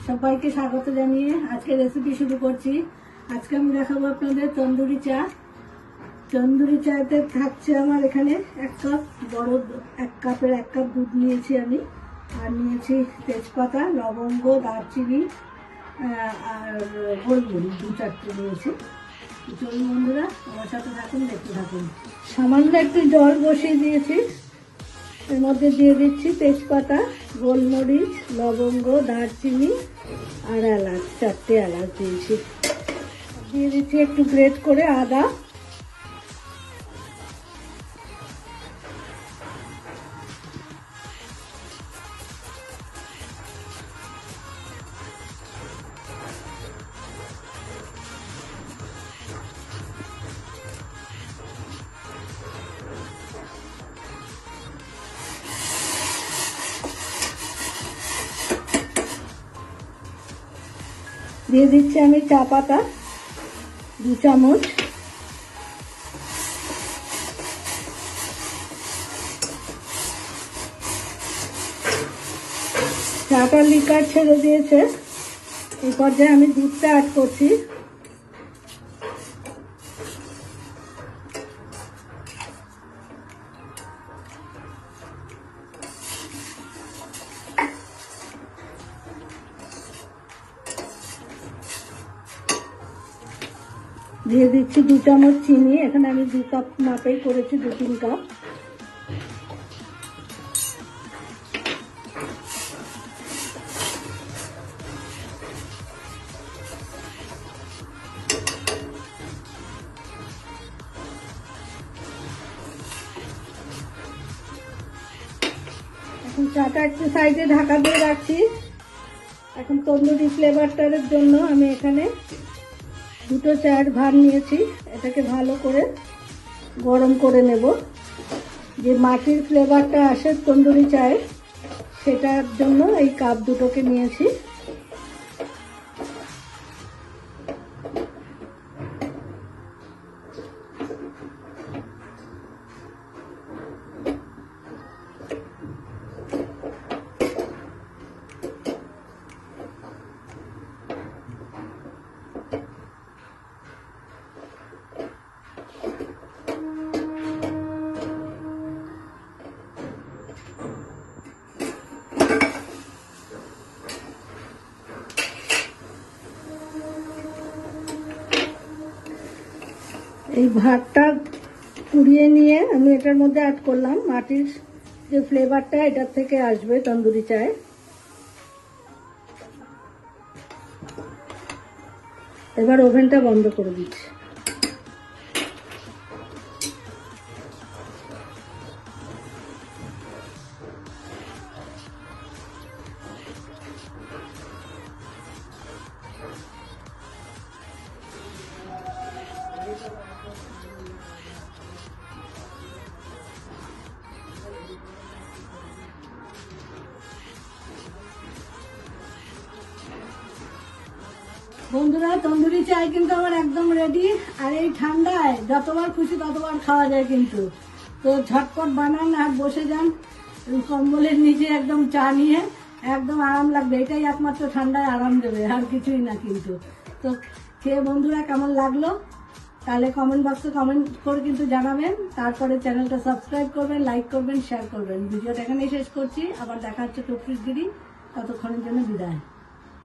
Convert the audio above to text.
সবাইকে স্বাগত জানিয়ে আজকে রেসিপি শুরু করছি। আজকে আমি দেখাবো আপনাদের তন্দুরি চা। তন্দুরি চাতে থাকছে আমার এখানে 1 কাপ, বড় 1 কাপের 1 কাপ দুধ নিয়েছি আমি, আর নিয়েছি তেজপাতা, লবঙ্গ, দারচিনি আর গোলমরিচ 2-4টে নিয়েছি। চলুন বন্ধুরা, আমার সাথে থাকুন, দেখতে থাকুন। সামান্য একটু জল বসিয়ে দিয়েছি, এর মধ্যে দিয়ে দিচ্ছি তেজপাতা, গোলমরিচ, লবঙ্গ, দারচিনি আর এলাচ, 4টে এলাচ দিয়েছি। দিয়ে দিচ্ছি একটু গ্রেট করে আদা, দিয়ে দিচ্ছি আমি চা পাতা 2 চামচ, চাটা লিকার ছেড়ে দিয়েছে। এই পর্যায়ে আমি দুধটা অ্যাড করছি। দিয়ে দিচ্ছি 2 চামচ চিনি, এখানে আমি 2 কাপ মাপেই করেছি, 2-3 কাপ। এখন চাটা একটু সাইডে ঢাকা দিয়ে রাখছি। এখন তন্দুরি ফ্লেভারটার জন্য আমি এখানে 2টো চায়ের ভাঁড় নিয়েছি, এটাকে ভালো করে গরম করে নেব। যে মাটির ফ্লেভারটা আসে তন্দুরি চায়ে, সেটার জন্য এই কাপ 2টোকে নিয়েছি। এই ভাতটা পুড়িয়ে নিয়ে আমি এটার মধ্যে অ্যাড করলাম। মাটির যে ফ্লেভারটা এটার থেকে আসবে তন্দুরি চায়ে। এবার ওভেনটা বন্ধ করে দিচ্ছি। বন্ধুরা, তন্দুরি চাই কিন্তু আমার একদম রেডি। আর এই ঠান্ডায় যতবার খুশি ততবার খাওয়া যায় কিন্তু। তো ঝটপট বানান আর বসে যান কম্বলের নিচে, একদম চা নিয়ে, একদম আরাম লাগবে। এটাই একমাত্র ঠান্ডায় আরাম দেবে, আর কিছুই না কিন্তু। তো খেয়ে বন্ধুরা কেমন লাগলো তাহলে কমেন্ট বক্সে কমেন্ট করে কিন্তু জানাবেন। তারপরে চ্যানেলটা সাবস্ক্রাইব করবেন, লাইক করবেন, শেয়ার করবেন। ভিডিওটা এখানেই শেষ করছি। আবার দেখা হচ্ছে টুকরির দিদি। ততক্ষণের জন্য বিদায়।